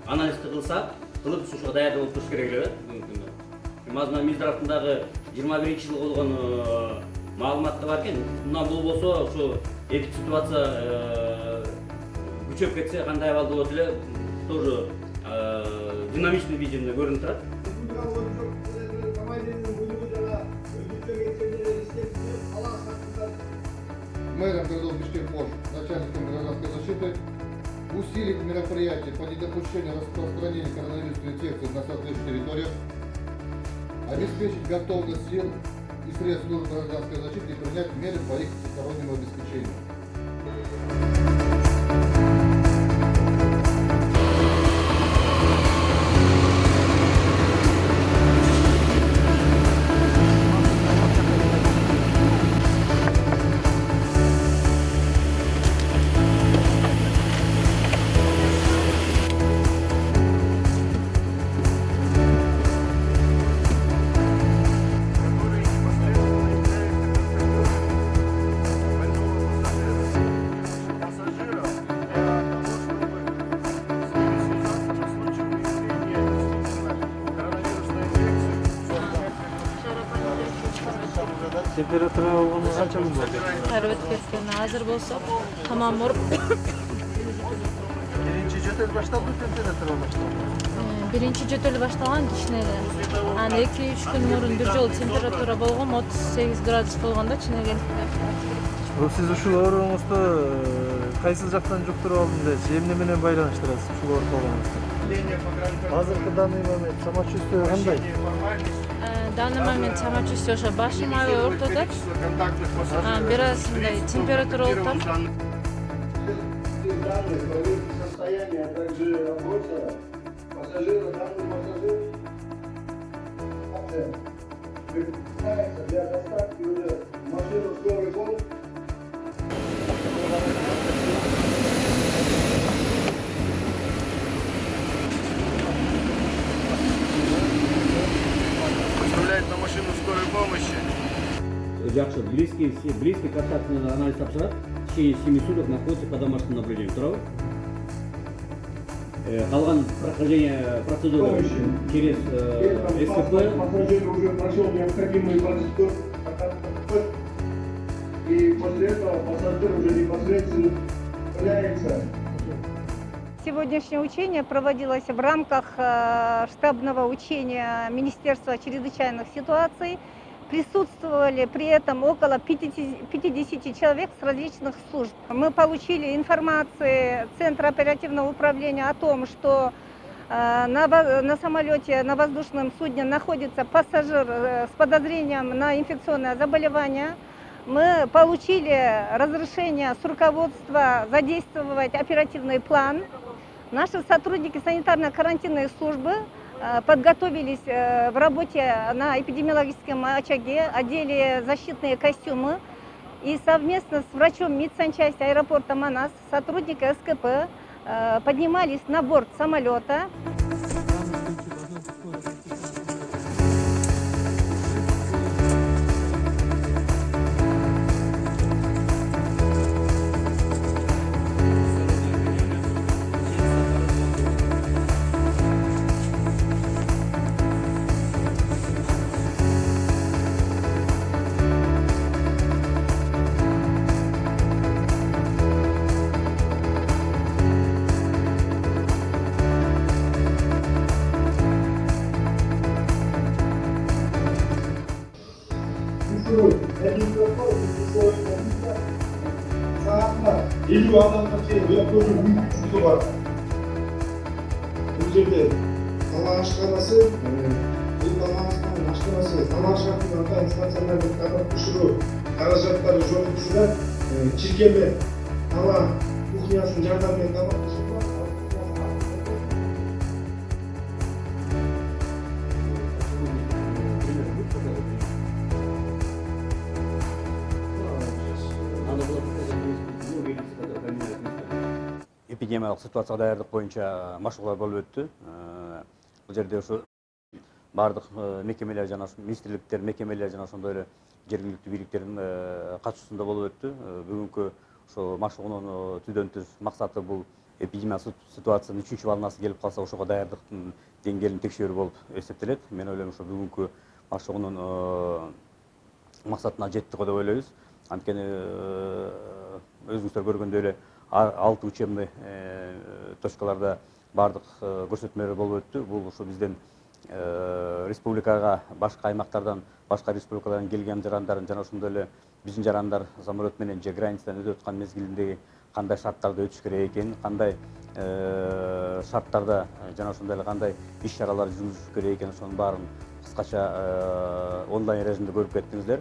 анализди кылып ушуга даярдык болуп туруш керек эле бүгүнкү күндө. Азырына МИЗ тарапындагы 21-жылы болгон маалыматта бар экен. Мындан болбосо ушу эки ситуация күчөп кетсе кандай абалда болот эле тоже динамичный видеода көрүнүп турат. Мэром городов Бишкек-Ош, начальником гражданской защиты усилить мероприятия по недопущению распространения коронавирусной инфекции на соответствующих территориях, обеспечить готовность сил и средств службы гражданской защиты и принять меры по их всестороннему обеспечению. Температура болгону канча күн болду? Өтүп кеткен. Азыр болсо тамам ооруп. Биринчи жөтөл башталды, температура башталды. Биринчи жөтөлү башталган кичинеге. Анан 2-3 күн мурун бир жолу температура болгон 38 градус болгондо чынеге. Сиз ушул ооруңузду кайсы жактан жуктуруп алдым дейсиз? Эмне менен байланыштырасыз ушул ооруп калганыңызды? Азыркы данный момент самочувствие кандай? В данный момент самочувствие ошо башым аябай ооруп атат. Бир аз мындай температура болуп атат. Состояние, а также опроса пассажира, данный пассажир приглашается для доставки уже в машину скорой помощи. Отправляет на машину скорой помощи. Жакшы, близкий контактный анализ тапшырат. В течение 7 суток находится под домашним наблюдением. Второй. Калган прохождение процедуры через СКП. Пассажир уже прошел необходимые процедуры. И после этого пассажир уже непосредственно является. Сегодняшнее учение проводилось в рамках штабного учения Министерства чрезвычайных ситуаций. Присутствовали при этом около 50 человек с различных служб. Мы получили информацию Центра оперативного управления о том, что на самолете, на воздушном судне находится пассажир с подозрением на инфекционное заболевание. Мы получили разрешение с руководства задействовать оперативный план. Наши сотрудники санитарно-карантинной службы подготовились в работе на эпидемиологическом очаге, одели защитные костюмы и совместно с врачом медсанчасти аэропорта Манас, сотрудники СКП, поднимались на борт самолета. Saatler 50 adamda uyakocu büyük var. Bu yerde hava aşkanası, bu hava aşkanası, hava aşkanası, станцияларды қабат düşürü, қаражаттары жоқ düşürер, çirkeme, hava кухнясын жардаммен қабат düşürür. Эпидемиялык ситуацияга даярдык боюнча машыгуулар болуп өттү. Бул жерде ушу бардык мекемелер жана министрликтер, мекемелер жана ошондой эле жергиликтүү бийликтердин катышуусунда болуп өттү. Бүгүнкү ошо машыгуунун түздөн түз максаты бул эпидемиялык ситуациянын 3 волнасы келип калса ошого даярдыктын деңгээлин текшерүү болуп эсептелет. Мен ойлойм ушу бүгүнкү машыгуунун максатына жеттик деп ойлойбуз. Анткени өзүңүздөр көргөндөй эле 6 учебный точкаларда бардык көрсөтмөлөр болуп өттү. Бул ушу бизден республикага башка аймактардан, башка республикалардан келген жарандардын жана ошондой эле биздин жарандар самолет менен же границадан өтүп аткан мезгилиндеги кандай шарттарда өтүш керек экенин, кандай шарттарда жана ошондой эле кандай иш-чаралар жүргүзүш керек экенин, ошонун баарын кыскача онлайн режимде көрүп кеттиңиздер.